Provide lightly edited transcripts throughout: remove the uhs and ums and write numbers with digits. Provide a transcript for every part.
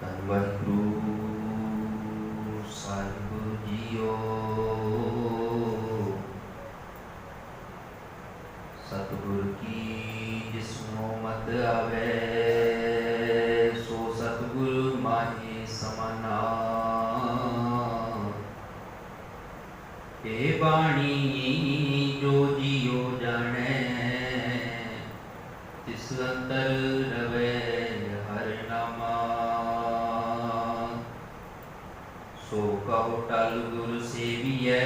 ਧੰਨ ਵਾਹਿਗੁਰੂ ਸਾਹਿਬ ਜੀਓ। ਸਤਿਗੁਰ ਕੀ ਜਿਸਨੋ ਮਤ ਆਵੇ, ਸੋ ਸਤਿਗੁਰ ਮਾਹੀ ਸਮਾਨਾ। ਇਹ ਬਾਣੀ ਜੋ ਜੀਓ ਜਾਣੈ, ਤਿਸ ਅੰਤਰ ਰਵੈ ਹਰਿ ਨਾਮਾ। ਸੋ ਕਹੋ ਟਲ ਗੁਰ ਸੇਵੀਐ,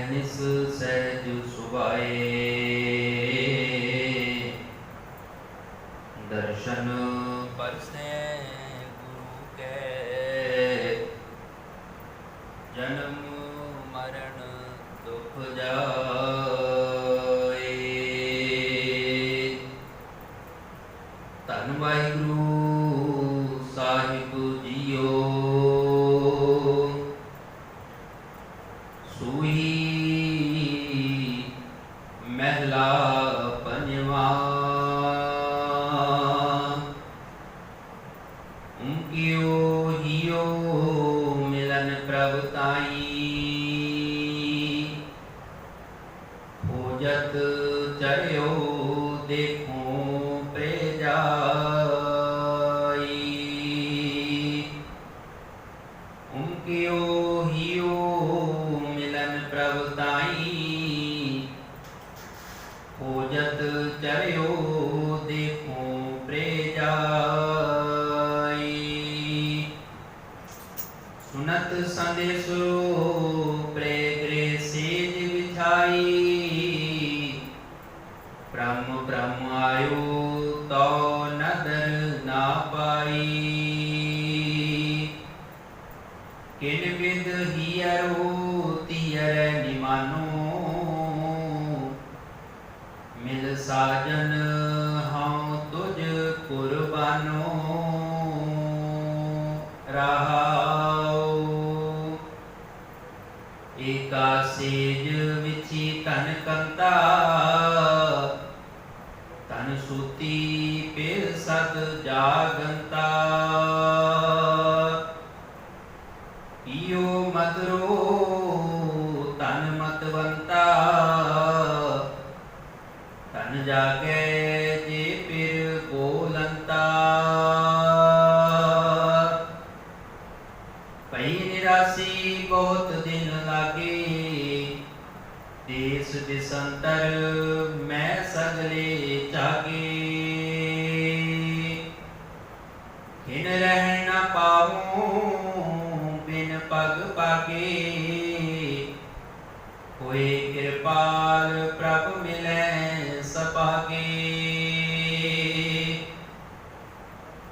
ਨਿਸ ਸਹਿਜ ਸੁਭਾਏ। ਦਰਸ਼ਨ ਪਰਸੈ ਗੁਰੂ ਕੈ, ਜਨਮ ਮਰਨ ਦੁਖ ਜਾਏ। ਧੰਨ ਵਾਹਿਗੁਰੂ ਸਾਹਿਬ ਜੀਓ। ਸੂਈ ਮਹਿਲਾ ਪੰਜਵਾ। ਉਂਕਿਓ ਹਿਓ ਮਿਲਨ ਪ੍ਰਭ ਤਾਈ, ਖੋਜਤ ਚਰਿਓ ਦੇਖੋ ਪ੍ਰੇ ਜਾਈ। ਉਂਕਿਓ ਹਿਓ ਮਿਲਨ ਪ੍ਰਭ ਤਾਈ, ਖੋਜਤ ਚਰਿਓ ਦੇਖੋ ਪ੍ਰੇ ਜਾਈ। ਸੁਨਤ ਸੰਦੇਸੋ ਪ੍ਰੇ ਗ੍ਰੇ ਸੇਜ ਵਿਛਾਈ, ਬ੍ਰਹਮ ਬ੍ਰਹਮ ਆਇਓ ਤੋ ਨਦਰ ਨਾ ਪਾਈ। ਕਿਨ ਵਿਦ ਹੀਅਰੋ ਤੀਅਰ ਨਿਮਾਨੋ, ਮਿਲ ਸਾਜਨ ਹਉ ਤੁਝ ਕੁਰਬਾਨੋ। ਰਹਾਉ ਏਕਾ ਸੇਜ ਵਿਚੀ ਤਨ ਕੰਤਾ, ਤਨ ਸੂਤੀ ਪਿਰ ਸਦ ਜਾਗੰਤਾ। ਈਓ ਮਦਰੋ ਤਨ ਮਤਵੰਤਾ, ਤਨ ਜਾਗੇ ਜੇ ਪਿਰ ਬੋਲੰਤਾ। ਪਈ ਨਿਰਾਸੀ ਬਹੁਤ ਦਿਨ ਲਾਗੇ, ਦੇਸ ਦਿਸੰਤਰ ਮੈਂ ਸਗਲੇ ਜਾਗੇ। ਖਿਨ ਰਹਿ ਨਾ ਪਾਉ ਬਿਨ ਪਗ ਪਾਗੇ, ਹੋਏ ਕਿਰਪਾਲ ਪ੍ਰਭ ਮਿਲੈ ਸਪਾਗੇ।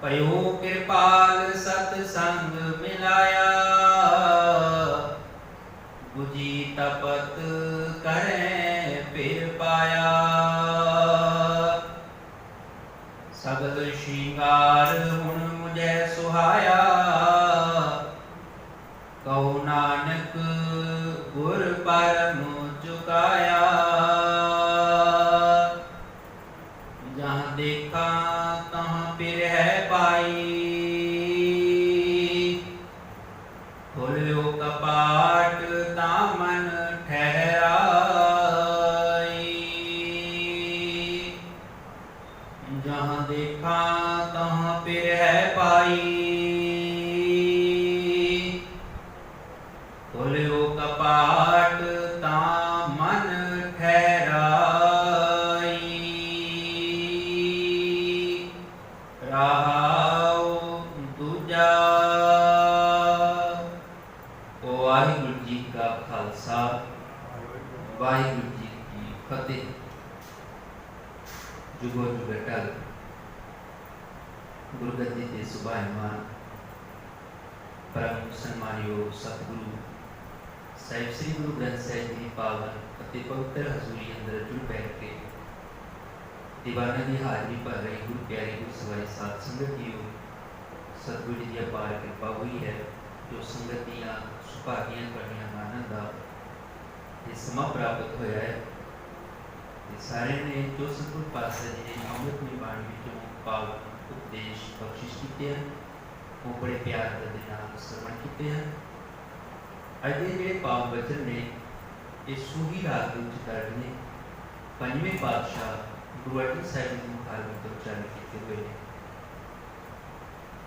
ਭਇਓ ਕਿਰਪਾਲ ਸਤ ਸੰਗ ਮਿਲਾਇਆ, ਬੁਝੀ ਤਪਤ ਕਰੈ ਫਿਰ ਪਾਇਆ। ਸਗਲ ਸ਼ਿੰਗਾਰ ਹੁਣ ਮੁਝੈ ਸੁਹਾਇਆ, ਕਹੋ ਨਾਨਕ ਗੁਰ ਪਰਮ ਚੁਕਾਇਆ। ਜਹਾਂ ਦੇਖਾ ਤਹਾਂ ਪਿਰਹਿ ਪਾਈ, ਖੋਲਿਓ ਕਪਾਟ ਤਾਂ ਮਨ ਠਹਿਰਾਈ। ਜਹਾਂ ਦੇਖਾ ਤਹਾਂ ਪਿਰਹਿ ਪਾਈ, ਖੋਲਿਓ ਕਪਾਟ ਤਾਂ ਮਨ ਠਹਿਰਾਈ। ਰਹਾਉ ਦੂਜਾ। ਵਾਹਿਗੁਰੂ ਜੀ ਕਾ ਖਾਲਸਾ, ਵਾਹਿਗੁਰੂ ਜੀ ਕੀ ਫਤਿਹ। ਜੁਗੋ ਜੁਗ ਅਟਲ ਗੁਰਗੱਦੀ ਤੇ ਸੁਭਾਇਮਾਨ ਪਰਮ ਸਨਮਾਨਯੋਗ ਸਤਿਗੁਰੂ ਸਾਹਿਬ ਸ੍ਰੀ ਗੁਰੂ ਗ੍ਰੰਥ ਸਾਹਿਬ ਜੀ ਪਾਵਨ ਅਤੇ ਪਵਿੱਤਰ ਹਜ਼ੂਰੀ ਅੰਦਰ ਜੁੜ ਬੈਠ ਕੇ ਦੀਵਾਨਾਂ ਦੀ ਹਾਜ਼ਰੀ ਭਰ ਰਹੀ ਗੁਰੂ ਪਿਆਰੀ ਗੁਰੂ ਸਵਾਰੀ ਸਾਧ ਸੰਗਤ ਜੀਓ, ਸਤਿਗੁਰੂ ਜੀ ਦੀ ਅਪਾਰ ਕਿਰਪਾ ਹੋਈ ਹੈ ਜੋ ਸੰਗਤ ਦੀਆਂ ਸੁਭਾਗੀਆਂ ਕਰਨੀਆਂ ਮਾਨਣ ਦਾ ਇਹ ਸਮਾਂ ਪ੍ਰਾਪਤ ਹੋਇਆ ਹੈ। ਸਾਰੇ ਨੇ ਜੋ ਸਤਿਗੁਰੂ ਪਾਤਸ਼ਾਹ ਜੀ ਨੇ ਅੰਮ੍ਰਿਤਮਈ ਬਾਣੀ ਵਿੱਚੋਂ ਪਾਵਨ ਉਪਦੇਸ਼ ਬਖਸ਼ਿਸ਼ ਕੀਤੇ ਹਨ, वो बड़े प्यार दे नाल श्रवण किए हैं। अज के जिहड़े पावन वचन ने ये सूही राग के विच दर्ज ने, पंजवें पातशाह गुरु अर्जन साहिब जी मुखारबियों तो उच्चारण किए हुए हैं।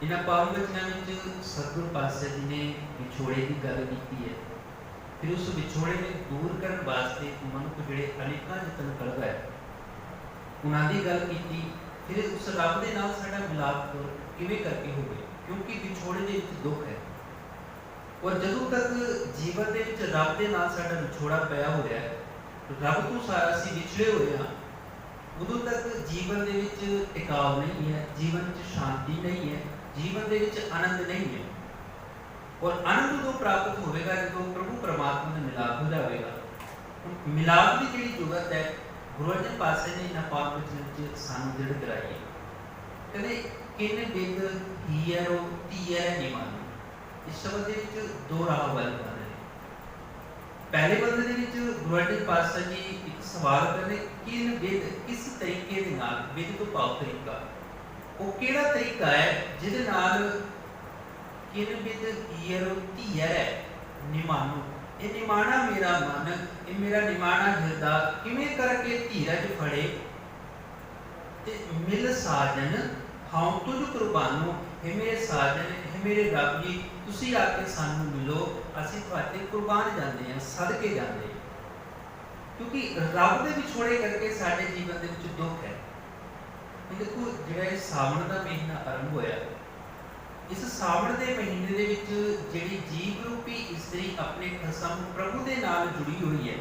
इन्हां पावन वचनों में सतगुरु पातशाह जी ने विछोड़े की गल की है। फिर उस विछोड़े में दूर करने वास्ते मनुख जिहड़े अनेकां यतन करदा है उन्होंने गल की। फिर उस रब के नाल साडा मिलाप किवें करके होवे, क्योंकि विछोड़े दे विच दुख है। और जदों तक जीवन दे विच रब दे नाल साडा विछोड़ा पिया होया है, रब तो सारा असीं विछड़े होए हां, उदों तक जीवन दे विच टिकाव नहीं है, जीवन च शांति नहीं है, जीवन दे विच आनंद नहीं है। और आनंद उदों प्राप्त होगा जो प्रभु परमात्मा ने मिलाप हो जाएगा। मिलाप की जी जरूरत है गुरु अर्जन पातशाह ने इन्हां पावन वचन सानूं दृढ़ कराई है। कहते किन बिद हीरो धीयर नहीं मानो। इस शब्द के दो राह वाले बन रहे। पहले बंदे के गुरु अर्जन पातशाह जी एक सवाल करते किन बिद किस तरीके दे नाल, बिद तो भाव तरीका, वो किहड़ा तरीका है जिहदे नाल किन बिद हीरो धीयर है निमानो। ये निमाना मेरा मन, ये मेरा निमाना हृदय किवें करके धीरज फड़े ते मिल साजन हाँ तुझ कुर्बानो। हे मेरे साजन, हे मेरे रब जी, तुसी आके सानू मिलो, असीं तुहाडे कुर्बान जाते हैं, सदके जाते हैं। क्योंकि रब दे विछोड़े करके साडे जीवन दे विच दुख है। देखो जिहड़ा सावन का महीना आरंभ होया, इस सावन के महीने दे विच जिहड़ी जीव रूपी इस्त्री अपने खसम प्रभु के नाल जुड़ी हुई है,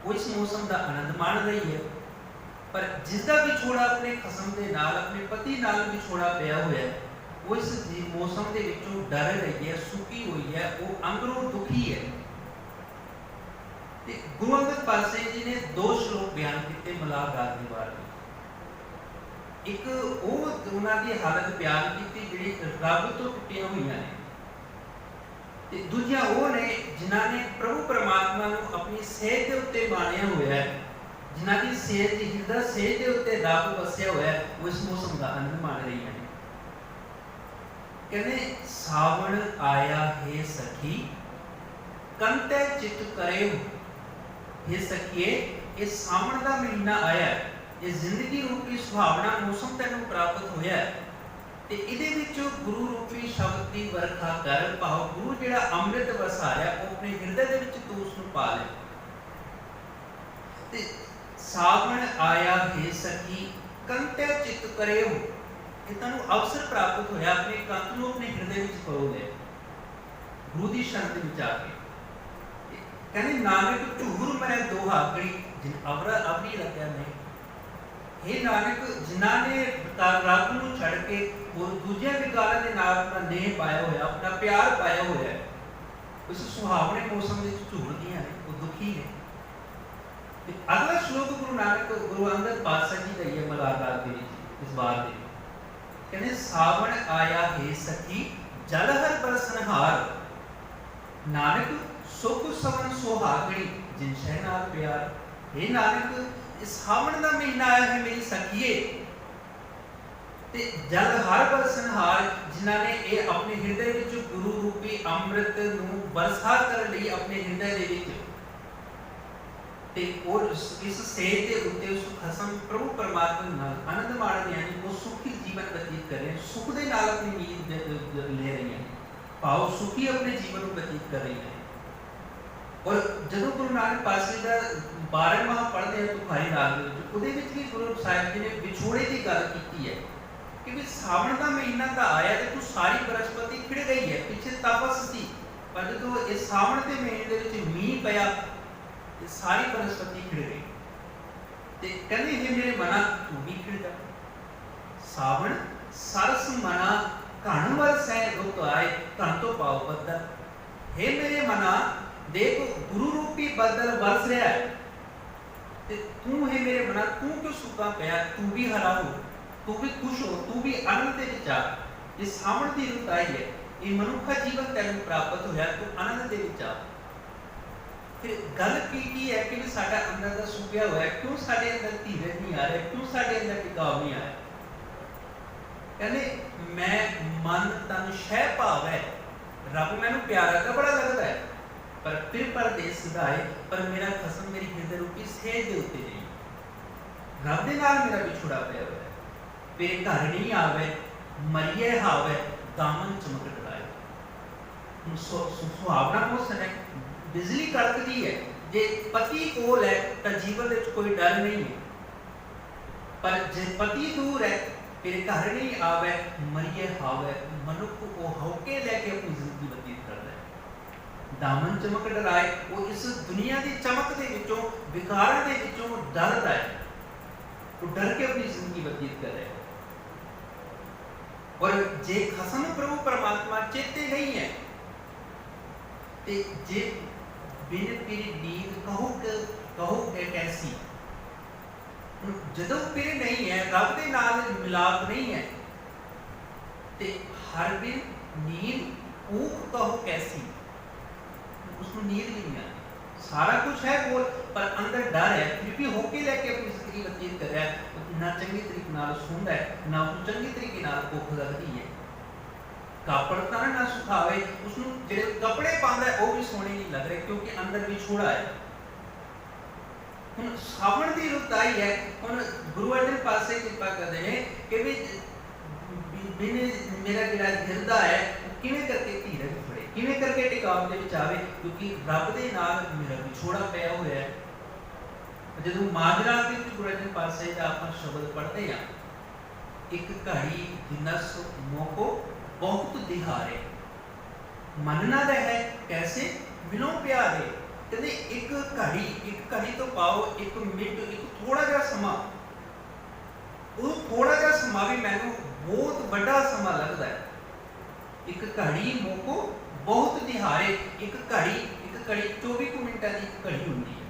वो इस मौसम का आनंद मान रही है। पर जिसका विछोड़ा अपने खसम के नाल, अपने पति नाल विछोड़ा पिया हुआ है, वो इस मौसम के विचों डर रही है, सुखी हुई है, वो अंदरों दुखी है। गुरु अंगद पातशाह जी ने दो श्लोक बयान किए मिलाप राग के बारे में। एक वो उन्होंने हालत बयान की जी रब तो टुटिया हुई ने, दूजिया वो ने जिन्होंने प्रभु परमात्मा को अपनी सेहत के उत्ते मानिया हुआ है, जिन्हों की सेहत हृदय सेहत के उत्ते रब बसया हुआ है, वो इस मौसम का आनंद मान रही है। कहने सावन आया हे सखी कंते चित करे। हे सखिए ये सावन का महीना आया, ये जिंदगी रूपी सुहावना मौसम तेनों प्राप्त होया है। ते इहदे विच गुरु रूपी शब्द की वरखा कर, भाव गुरु जिहड़ा अमृत वसाया वो अपने हृदय दे विच तू उसनूं पा ले। ते सावन आया हे सखी कंते चित करे। ये तैनूं अवसर प्राप्त होया अपने कंत नूं अपने हृदय विच पाओगे गुरु दी शरण विच आके। कहने नानक झूर मैं दो हाकड़ी जिन अवरा अवरी रखा नहीं। हे नानक जिन्होंने रब नूं छड़ के और दूजे विकारां दे नाल अपना नेह पाया होया, अपना प्यार पाया होया है, उस सुहावने मौसम में झूरदियां ने, वो दुखी ने। अगला श्लोक गुरु नानक गुरु अंगद पातशाह जी का ही है मिलाप राग दे विच इस बार दे। कहने सावन आया हे सखी जल हर बरसनहार। नानक सुख सवन सुहागणी जिन शह नाल प्यार। हे नानक सावन का महीना आया है मेरी सखीए, ते जल हर बरसनहार जिन्होंने ये अपने हृदय विच गुरु रूपी अमृत नूं बरसा कर लई अपने हृदय दे विच, ते और इस सेहत के उत्ते उस खसम प्रभु परमात्मा नाल आनंद माण रहे हैं, वो सुखी जीवन व्यतीत कर रहे हैं, सुख दे नाल अपनी नींद ले रही हैं, भाव सुखी अपने जीवन को व्यतीत कर रही हैं। और जदों गुरु नानक पातशाह का 12 माह पढ़ते हैं तुखारी राग भी गुरु साहिब जी ने विछोड़े की गल की है कि सावन का महीना तो आया तो सारी बरसपति खिड़ गई है, पीछे तपस थी, पर जो इस सावन के महीने के मीह पया सारी बरसपति खिड़ गई। ते कहते हे मेरे मना तू भी खिड़ जा। सावन सरस मना घन वरसै रुत आए धन तो पाओ बदल। हे मेरे मना देखो गुरु रूपी बदल बरस रहा है, ते तू है मेरे मना तू क्यों सुखा पया, तू भी हरा हो, तू भी खुश हो, तू भी आनंद दे विच आ। ये सावन की रुत आई है, ये मनुखा जीवन तैनूं प्राप्त होया, तू आनंद दे विच आ। फिर गल की है कि साडा अंदर दा सुखिया होया, क्यों साडे अंदर धीरज नहीं आ रहा, क्यों साडे अंदर टिकाव नहीं आया। कहने मैं मन तन शह भावै, रब मैनू प्यारा तो बड़ा लगता है, पर फिर परदेस सदाए, पर मेरा खसम मेरी हृदय रूपी सेज दे उत्ते नहीं। रब दे नाल मेरा विछोड़ा पिया हुआ है, मेरे घर नहीं आवे, मरिए हावे, दामन चमक डराए। सुहावना मौसम है, बिजली कड़कदी है, जे पति कोल है तो जीवन में कोई डर नहीं है, पर जे पति दूर है फिर घर नहीं आवे, मरिए हावे, मनुख को होके लेके अपनी जिंदगी बतीत करता है। दामन चमक डराए, वो इस दुनिया की चमक दे विचों विकारां दे विचों डरदा है, वो डर के अपनी जिंदगी बतीत कर रहा है। और जे खसम प्रभु परमात्मा चेते नहीं है ते जे बिन तेरी नींद कहो के कैसी, जदों फिर नहीं है, रब दे नाल मिलाप नहीं है, ते हर दिन नींद ऊख कहो कैसी, उसको नींद नहीं आती। सारा कुछ है बोल, पर अंदर डर है, फिर भी होके लेके अपनी जिंदगी बतीत कर रहा है, ना चंगी तरीके नाल सुनदा है, ना उसको चंगी तरीके नाल भुख लगदी है। कापड़ता ना सुखावे, उसनु जेड़े कपड़े पांदा है वो भी सोने नहीं लग रहे, क्योंकि अंदर विछोड़ा है। हुण सावण दी रुत आई है, हुण गुरु अर्जन पासे कृपा करदे ने कि भी बिन मेरा जिहड़ा हिरदा है वो किवें करके धीरज फड़े, किवें करके टिकाव दे विच आवे, क्योंकि रब दे नाल मेरा विछोड़ा पिया होया है। जदों माजरा दे विच गुरु अर्जन पासे दा आपां शब्द पढ़दे हां, एक घड़ी दिनस मोको बहुत दिहारे, मन ना रहे कैसे बिनो प्यारे। कहते एक घड़ी तो पाओ, एक मिनट, एक थोड़ा जा समा, वो थोड़ा जा समा भी मैनू बहुत बड़ा समा लगता है। एक घड़ी मोको बहुत दिहारे, एक घड़ी 24 मिनटा की एक घड़ी होंगी है।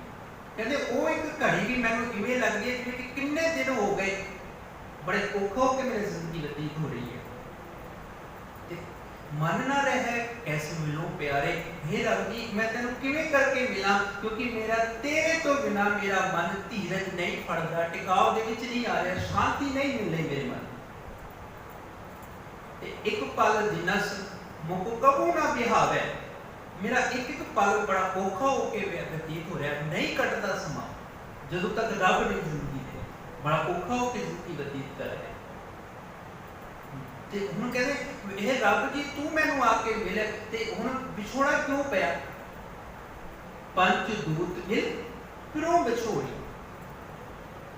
कहते वो एक घड़ी भी मैनू इवें लगती है जिवें कि किन्ने दिन हो गए, बड़े औखा होकर मेरी जिंदगी बतीत हो रही है। मन ना रहे कैसे मिलो प्यारे, हे रब जी मैं तेनू किवें करके मिला, क्योंकि मेरा तेरे तो बिना मेरा मन धीरज नहीं फड़दा, टिकाव दे विच नहीं आ रहा, शांति नहीं मिल रही मेरे मन। एक पल दिनस मोको कबू ना बिहावे, मेरा एक पल बड़ा औखा होके व्यतीत हो रहा, नहीं कटदा समा जदों तक रब नहीं जिंदगी दे, बड़ा औखा होके जिंदगी बतीत कर रहा है। हुण कहते हे रब जी तू मैनू आके मिले, ते हुण विछोड़ा क्यों पिया। पंच दूत मिल फिरों विछोड़ी,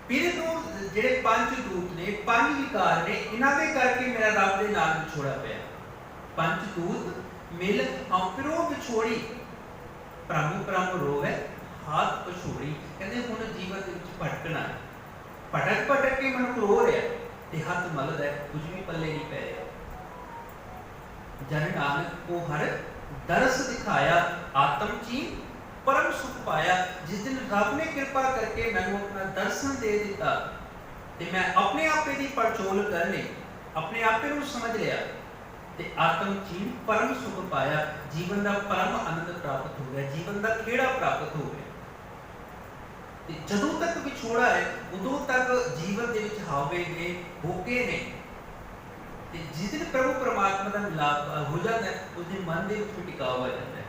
फिर तो जेड़े पंच दूत ने, पंज विकार ने, इन्हां दे करके मेरा रब दे नाल विछोड़ा पिया। पंच दूत मिल हम फिरों विछोड़ी, प्रभु रोवे हाथ पछोड़ी। कहते हुण जीवन दे विच भटकना, भटक के मनुख रो रहा है ते हाथ मलदा है, कुछ भी पल्ले नहीं पै रहा। जन नानक को हर दरस दिखाया, आत्म चीन परम सुख पाया। जिस दिन रब ने कृपा करके मैनू अपना दर्शन दे दिता, ते मैं अपने आपे दी पड़चोल कर ली, अपने आपे नू समझ लिया, ते आत्म चीन परम सुख पाया। जीवन का परम आनंद प्राप्त हो गया, जीवन का खेड़ा प्राप्त हो गया। जदों तक विछोड़ा है उदों तक जीवन के विच हावे ने होके ने, जिस दिन प्रभु परमात्मा का मिलाप हो जाता है उस दिन मन के विच टिकाव आ जाता है।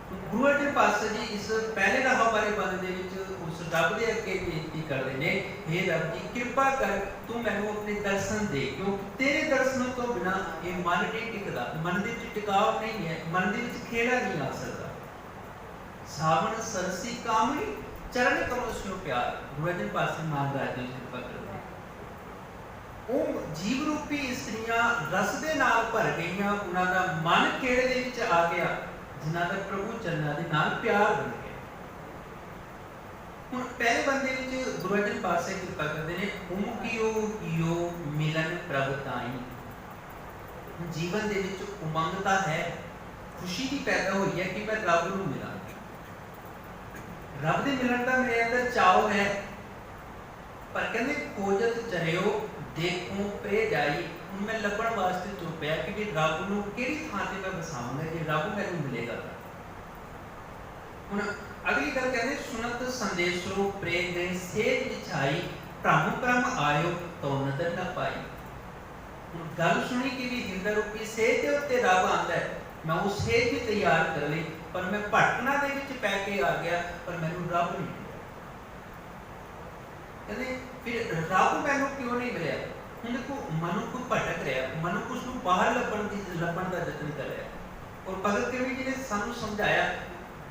तो गुरु अर्जन पातशाह जी इस पहले राह बारे बन दे विच उस रब दे अगे बेनती करते हैं, हे रब जी कृपा कर तू मैनू अपने दर्शन दे, क्योंकि तेरे दर्शन तो बिना ये मन नहीं टिकदा, मन के विच टिकाव नहीं है, मन के विच खेड़ा नहीं आ सकता। सावन सरसी कामनी चरण कमल स्यो प्यार, गुरु अर्जन पातशाह महाराज जी कृपा करते। ਉਹ ਜੀਵ ਰੂਪੀ ਇਸਤਰੀਆਂ ਰਸ ਦੇ ਨਾਲ ਭਰ ਗਈਆਂ, ਉਹਨਾਂ ਦਾ ਮਨ ਖੇੜੇ ਦੇ ਵਿੱਚ ਆ ਗਿਆ, ਜਿਨ੍ਹਾਂ ਦਾ ਪ੍ਰਭੂ ਚਰਨਾਂ ਦੇ ਨਾਲ ਪਿਆਰ ਬਣ ਗਿਆ। ਹੁਣ ਪਹਿਲੇ ਬੰਦੇ ਵਿੱਚ ਗੁਰੂ ਅਰਜਨ ਪਾਤਸ਼ਾਹ ਕਿਰਪਾ ਕਰਦੇ ਨੇ, ਉਮਕਿਓ ਮਿਲਨ ਪ੍ਰਭ ਤਾਈ। ਜੀਵਨ ਦੇ ਵਿੱਚ ਉਮੰਗਤਾ ਹੈ, ਖੁਸ਼ੀ ਦੀ ਪੈਦਾ ਹੋਈ ਹੈ ਕਿ ਮੈਂ ਰੱਬ ਨੂੰ ਮਿਲਾਂ, ਰੱਬ ਦੇ ਮਿਲਣ ਦਾ ਮੇਰੇ ਅੰਦਰ ਚਾਅ ਹੈ। ਪਰ ਕਹਿੰਦੇ ਖੋਜਤ ਚਰਿਓ देखो पे जाई, हूँ मैं लभण वास्ते तुर पिया कि भी रब नूं किहड़ी थां ते मैं वसावांगा जे रब मैनूं मिलेगा। हुण अगली गल कहते सुनत संदेशो प्रेम दे सेज विछाई, भ्रम आयो तो नदर न पाई। ਹੁਣ ਗੱਲ ਸੁਣੀ ਕਿ ਵੀ ਹਿਰਦੇ ਰੂਪੀ ਸੇਜ ਦੇ ਉੱਤੇ ਰੱਬ ਆਂਦਾ ਹੈ, ਮੈਂ ਉਹ ਸੇਜ ਵੀ ਤਿਆਰ ਕਰ ਲਈ, ਪਰ ਮੈਂ ਭਟਕਣਾ ਦੇ ਵਿੱਚ ਪੈ ਕੇ ਆ ਗਿਆ, ਪਰ ਮੈਨੂੰ ਰੱਬ ਨਹੀਂ ਮਿਲਿਆ। ਕਹਿੰਦੇ ਫਿਰ ਰੱਬ ਮੈਨੂੰ ਕਿਉਂ ਨਹੀਂ ਮਿਲਿਆ? ਹੁਣ ਦੇਖੋ ਮਨੁੱਖ ਭਟਕ ਰਿਹਾ, ਮਨੁੱਖ ਉਸ ਨੂੰ ਬਾਹਰ ਲੱਭਣ ਦਾ ਯਤਨ ਕਰ ਰਿਹਾ। ਔਰ ਭਗਤ ਕਬੀਰ ਜੀ ਨੇ ਸਾਨੂੰ ਸਮਝਾਇਆ,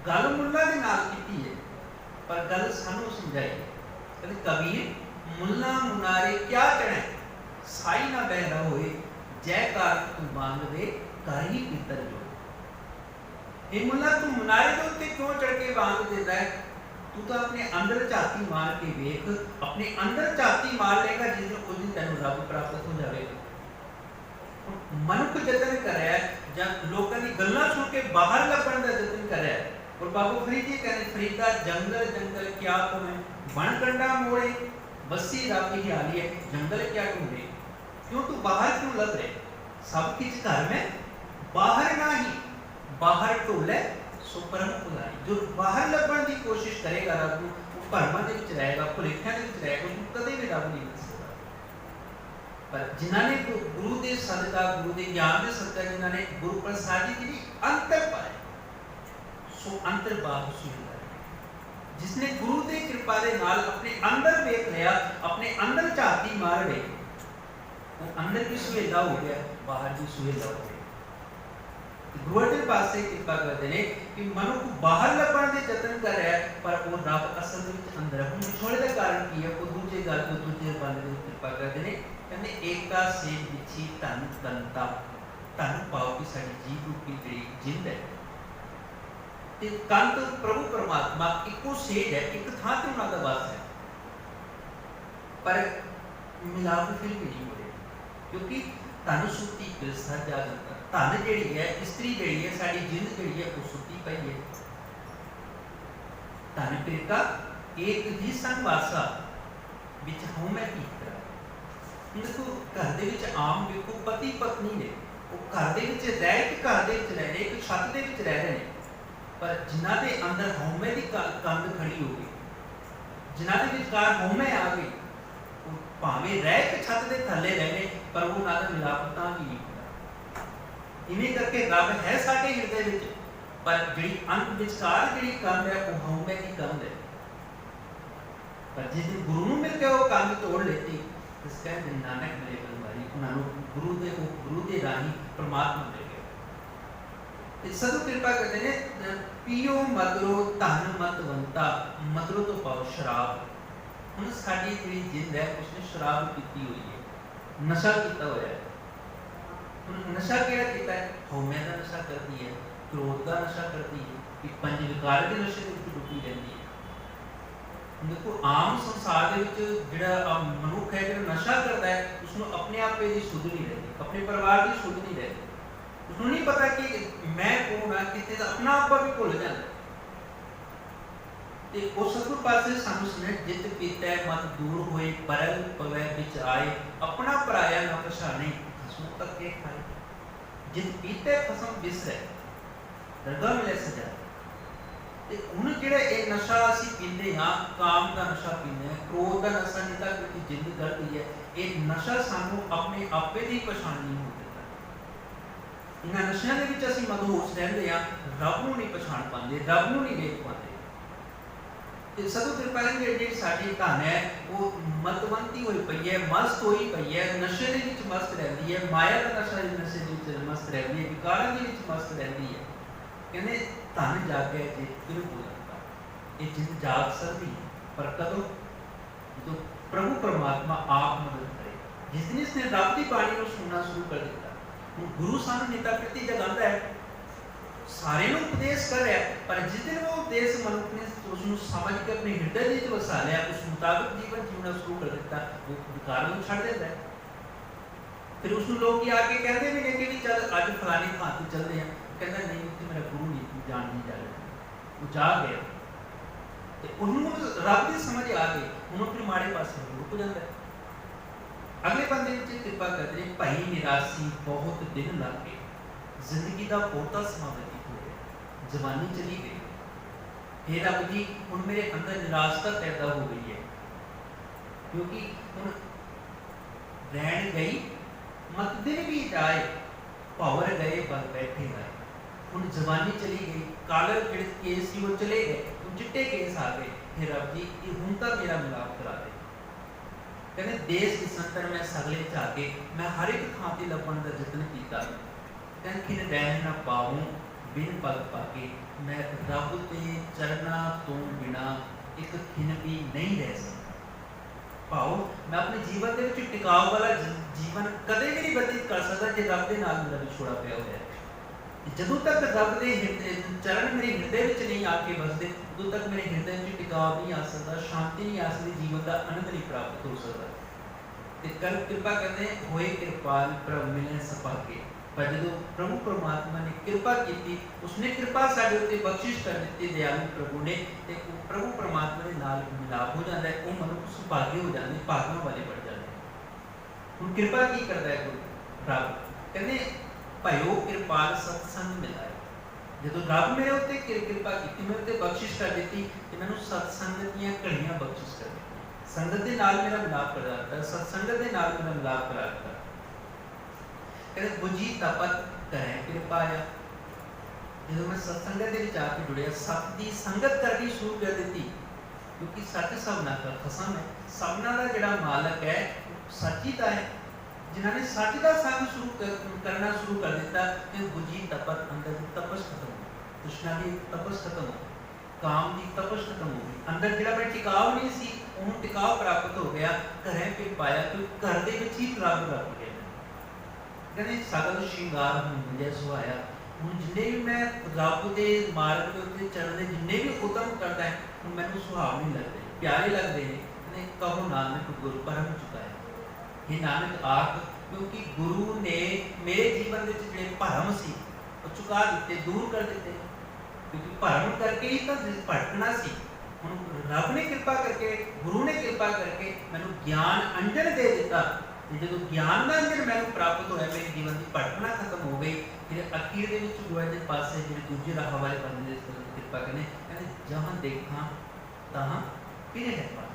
ਗੱਲ ਮੁੱਲਾ ਦੇ ਨਾਲ ਕੀਤੀ ਹੈ ਪਰ ਗੱਲ ਸਾਨੂੰ ਸਮਝਾਈ। ਕਹਿੰਦੇ ਕਬੀਰ ਮੁੱਲਾ ਮੁਨਾਰੇ ਕਿਆ ਕਹਿਣਾ, ਸਾਈ ਨਾ ਬਹਿਰਾ ਹੋਏ, ਜੈ ਕਾਰ ਤੂੰ ਮੰਗਦੇ ਕਰ ਹੀ ਪਿੱਤਰ ਜੋ। ਇਹ ਮੁੱਲਾ ਤੂੰ ਮੁਨਾਰੇ ਦੇ ਉੱਤੇ ਕਿਉਂ ਚੜ ਕੇ ਵਾਂਗ ਦੇਦਾ ਹੈ? ਤੂੰ ਤਾਂ ਆਪਣੇ ਅੰਦਰ ਝਾਤੀ ਮਾਰ ਕੇ ਵੇਖ, ਆਪਣੇ ਅੰਦਰ ਝਾਤੀ ਮਾਰ ਲੇਗਾ ਜਿਸ ਦਿਨ ਉਸ ਦਿਨ ਤੈਨੂੰ ਰੱਬ ਪ੍ਰਾਪਤ ਹੋ ਜਾਵੇਗਾ। ਮਨੁੱਖ ਯਤਨ ਕਰ ਰਿਹਾ ਹੈ ਜਾਂ ਲੋਕਾਂ ਦੀ ਗੱਲਾਂ ਸੁਣ ਕੇ ਬਾਹਰ ਲੱਭਣ ਦਾ ਯਤਨ ਕਰ ਰਿਹਾ ਹੈ। ਔਰ ਬਾਬੂ ਫਰੀਦ ਜੀ ਕਹਿੰਦੇ, ਫਰੀਦਾ ਜੰਗਲ ਜੰਗਲ ਕਿਆ ਤੁਮੇ, ਬਣ ਕੰਡਾ ਮੋੜੇ बसी रब ही आली है, जंगल क्या ढूंढे, क्यों तू बाहर क्यों लग रहे? सब किस घर में बाहर ना ही, बाहर टोले सो परम पुजारी। जो बाहर लभण की कोशिश करेगा रब को, वो भरमां दे विच रहेगा, भुलेखियां दे विच रहेगा, उसनूं कदे भी रब नहीं मिल सकदा। पर जिन्हां ने गुरु दे सदका, गुरु दे ज्ञान दे सदका, जिन्हां ने गुरु प्रसाद जी दी अंतर पाए, सो अंतर बाहर सुन, जिसने गुरु की कृपा के नाल अपने अंदर देख लिया, अपने अंदर झाती मार रहे, वो अंदर की सुहेला हो गया, बाहर की सुहेला हो गई। गुरु के पास कृपा करते हैं कि मनुष्य बाहर लभण के यतन कर रहा है, पर वो रब असल में अंदर है। हम विछोड़े का कारण की है? वो दूजे गल को दूजे बल की कृपा करते हैं। कहते एका से विछी धन तनता, धन पाओ कि साडी जीव रूपी जिहड़ी जिंद है, कंत प्रभु परमात्मा इको सेज है, एक थां ते उन्हां दा वास है, पर मिलाप फिर भी नहीं हो रही, क्योंकि धन सुती बिलसा जा जाता। धन जिहड़ी है, स्त्री जिहड़ी है, साडी जिंद जिहड़ी है, वो सुती पई है। धन पिरका एक ही संग वासा, विच हूं मैं पीतरा। देखो घर दे विच आम देखो पति पत्नी ने, वो घर दे विच रह के घर दे विच रह रहे, एक छत दे विच रह रहे हैं, पर जिन्हां दे अंदर हौमे की कंध खड़ी हो गई, जिन्हां दे विचकार हौमे आ गई, वो भावें रह के छत के थले रहने, पर वो ना मिलाप तां भी नहीं होता। इवें करके रब है साडे हिरदे विच, पर जिहड़ी अंत विचकार जिहड़ी कंध है, वो हौमे की कंध है। पर जिस दिन गुरु नूं मिल के वो कंध तोड़ लेती, इस कहते नानक मिले बलवारी, उन्होंने गुरु दे राही परमात्मा मिल गए। सदु कृपा करते हैं, पियो मदरो धन मतवंता, मदरो तो पाओ शराब। हुण साडी जिहड़ी जिंद है, उसने शराब पीती हुई है, नशा किया हुआ है। हुण नशा किहड़ा कीता है? हौमे दा नशा करती है, क्रोध का नशा करती है, कि पंज विकार के नशे दे विच डुबी रहंदी है। देखो आम संसार दे विच जिहड़ा मनुख है, जिहड़ा नशा करता है, उसनूं अपने आपे दी सुध नहीं रहती, अपने परिवार की सुध नहीं रहती, उसनूं नहीं पता कि मैं कौन हाँ, किसी का अपना आपा भी भुल जाता। ते उस सतगुर पासे सानू सुने, जित पीता मत दूर होए, परल पवै विच आए, अपना पराया न पछाणे, खसम तके खाए। जित पीता खसम बिसरै, दरगाह मिले सजा। ते हुण जिहड़ा ये नशा असीं पींदे हां, काम का नशा पींदे हां, क्रोध का नशा जिहदा कि जिंद करदी है, ये नशा सानू अपने आपे दी पछाण नहीं हो दिंदा। इन्हां नशियां दे विच असीं मदहोश रहिंदे हां, रब नूं नहीं पछाण पांदे, रब नूं नहीं देख पांदे। ते सदु कृपा जी जिहड़ी साडी धन है, वो मतवंती होई पई है, मस्त होई पई है, नशे दे विच मस्त रहिंदी है, माया दा नशा नशे दे विच मस्त रहिंदी है, विकारां दे विच मस्त रहिंदी है। कहंदे धन जागे जे बिल्कुल लगता, ये जिंद जाग सकदी है, पर कदों जो प्रभु परमात्मा आप मदद करे। जिस दिन इसने रब की बाणी को सुनना शुरू कर दिता, गुरु सानू नेता प्रति जगांदा है, सारे नूं उपदेश कर रहा है, पर जिस दिन वो उपदेश मनुष्य ने उसनूं समझ के अपने हृदय विच वसा लिया, उस मुताबिक जीवन जीना शुरू कर दिता, वो विकार नूं छड्ड दिंदा है। फिर उसनूं लोग आके कहते भी ने कि चल अज फलानी थां ते चलदे हैं, कहता नहीं उत्थे मेरा गुरु नहीं जान नहीं जा रहा, वो जा गया ते उन्होंने रब की समझ आ गई, उन्होंने फिर माड़े पासे रुक जाता है। अगले बंदे विच कृपा करते हैं, भाई निराशी बहुत दिन लग गए, जिंदगी का बहुता समा व्यतीत हो गया, जवानी चली गई, हे रब जी हुण मेरे अंदर निराशता पैदा हो गई है, क्योंकि हुण रहन गई मत दिन भी जाए, भंवर गए बल बैठे आए। हुण जवानी चली गई, कालर जिहड़े केस सी वो चले गए, हुण चिट्टे केस आ गए। हे रब जी, ये हुण तां मेरा मिलाप करा दे। कहते देश की संतर मैं सगले झाके, मैं हर एक थां ते लभण दा यतन कीता, खिन डैन ना पाऊं बिन पग पाके। मैं रब ते चरना तो बिना एक खिन भी नहीं रह सकता। भाव मैं अपने जीवन के विच टिकाव वाला जीवन कदे भी नहीं व्यतीत कर सकता जे रब दे नाल मेरा विछोड़ा पिया होया है। जदों तक रब दे चरण मेरे हृदय विच नहीं आके बसदे, उदों तक मेरे हृदय विच टिकाव नहीं आ सकता, शांति नहीं आ सकती, जीवन का आनंद नहीं प्राप्त हो सकता। ते कर कृपा करते होए कृपाल प्रभु मिले सपाके। पर जो प्रभु परमात्मा ने कृपा की, उसने कृपा साडे उत्ते बख्शिश कर दी, दयालु प्रभु ने, ते प्रभु परमात्मा के नाल मिलाप हो जाता है, वो मनुष्य सुभागे हो जाते, भाग्यों वाले बन जाते। हुण कृपा की करता है गुरु रब, कहते भाइयों कृपाल सत्संग मिला है। जो रब मेरे उत्ते कृपा की, मेरे उत्ते बख्शिश कर दी कि मैनूं सत्संग दीयां घड़ियां बख्शिश कर दी, संगत के नाल मेरा मिलाप करा दिता, सत्संगत के नाल मेरा मिलाप करा दिता। कहते बुझी तपत करें कृपाया। जो मैं सत्संगत के विच आके जुड़िया, सत की संगत करनी शुरू कर दी, क्योंकि सच सबना का खसम है, सबना का जिहड़ा मालक है सच ही है। जिन्होंने सच का संग करना शुरू कर दिता, तो बुझी तपत, अंदर की तपस खत्म हो, तृष्णा की तपस खत्म हो, काम की तपस खत्म हो गई, अंदर जिहड़ा मैं टिकाव नहीं सी, उन्होंने टिकाव प्राप्त हो गया। घरें फिर पाया कि घर के विच ही रब रख गया। कहते सगल श्रृंगार मुझे सुहाया। हुण जिन्ने भी मैं रब के मार्ग के उत्ते चलने जिन्ने भी उदम करता है, हुण मैनूं सुहावने लगदे, प्यारे लगदे ने। कहते कहो नानक गुर परम चुकाया। ये नानक आख, क्योंकि गुरु ने मेरे जीवन में जिहड़े भरम सी वो चुका दिते, दूर कर दिते, क्योंकि भरम करके ही तो भटकना सी। हुण रब ने कृपा करके, गुरु ने कृपा करके मैनूं ज्ञान अंजन दे दिता। जो ज्ञान का अंजन मैंने प्राप्त होया, मेरे जीवन की भटकना खत्म हो गई। फिर अखीर के गुरुआ के पास जो दूजे राह वाले बंदे कृपा करने, कहते जहाँ देखा तहाँ फिर है पार।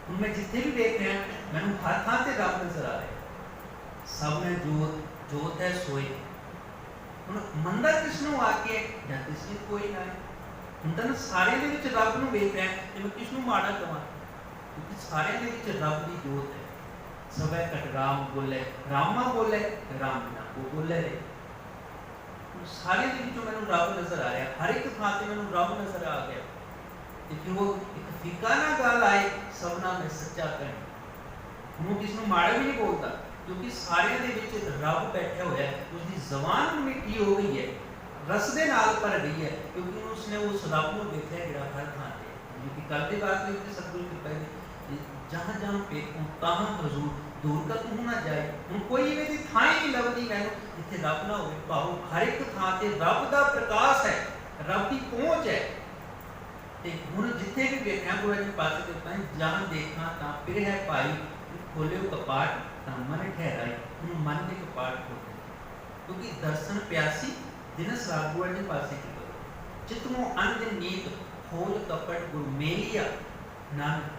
हुण मैं जिथे भी देख रहा, मैनूं हर थां ते रब नजर आ रहा। सब में जोत, जोत है सोए। हुण मंदा किसनों आके जां किसने कोई ना है। हुण तां सारे दे विच रब नूं वेख रहा, ते मैं किसनों माड़ा कहां, क्योंकि सारे दे विच रब की जोत है। सब कट राम बोले, रामा बोले, राम बिना वो बोले रे। सारे दिन मैंने रब नजर आ रहा, हर एक थां ते मैंने रब नजर आ गया। क्योंकि वो एक फीका ना गल आए, सबना मैं सच्चा कहना, वो किसी माड़ा भी नहीं बोलता, क्योंकि सारे दे विच रब बैठा होया है। उसकी जबान मिठी हो गई है, रस दे नाल भर गई है, क्योंकि उसने उस रब को देखा जिहड़ा हर थां ते। क्योंकि कल की बात में सतगुरु कृपा जहाँ जहाँ पेखूं तहाँ हजूर दूर तक मुँह ना जाए। हुण कोई इवें दी थां ही नहीं लभदी मैनूं जिथे रब ना होवे। भाव हर एक थां ते रब दा प्रकाश है, रब की पहुँच है। ते हुण जिथे भी वेखिया गुरु जी पास करता है, जहाँ देखा तां फिर है पाई, खोलियो कपाट तां मन ठहराई। हुण मन के कपाट खोले, क्योंकि दर्शन प्यासी दिनस रात गुरु जी पास की करो। चितमो अंध नीत खोल कपट गुरु मेलिया नानक।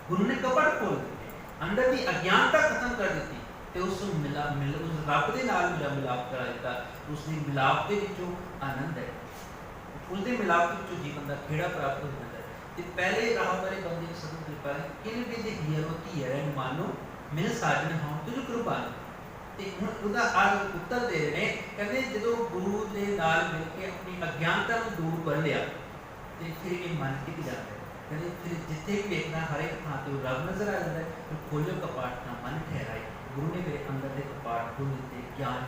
गुरु ने कपट खोल दिए, अंदर की अज्ञानता खत्म कर दी, ते उस मिला उस रब दे नाल मेरा मिलाप करा दिता। उसने मिलाप के विचों आनंद है, उसके मिलाप के विचों जीवन का खेड़ा प्राप्त हो जाता है। ते पहले राह वाले बंदे सतगुरु कृपा किन भी दे हियरो धीरे मानो मिल साजन हम तुझ कुर्बान। ते हुण उहदा आज उत्तर दे रहे ने, कहते जदों गुरु दे नाल मिल के अपनी अज्ञानता को दूर कर लिया, ते फिर ये मन टिक जाता है। कहते फिर जिथे भी देखना हर एक थां ते रब नजर आ जाता है। फिर खोलो कपाट तां मन ठहराए। गुरु ने मेरे अंदर के कपाट खोल दिते, ज्ञान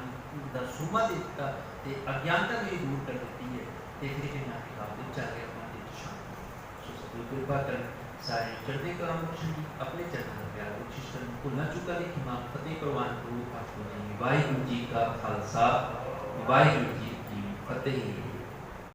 का सुमा दे दिता, ते अज्ञानता मेरी दूर कर दी है। ते फिर मैं टिकाव दे चल गया मन दे शांति। सो सतगुरु कृपा कर सारे चढ़ने का बख्शन दी, अपने चरणों में प्यार बख्शिश कर। भुलना चुका दी खिमा फतेह प्रवान गुरु पातशाह जी। वाहिगुरू जी का खालसा, वाहिगुरू जी की फतेह।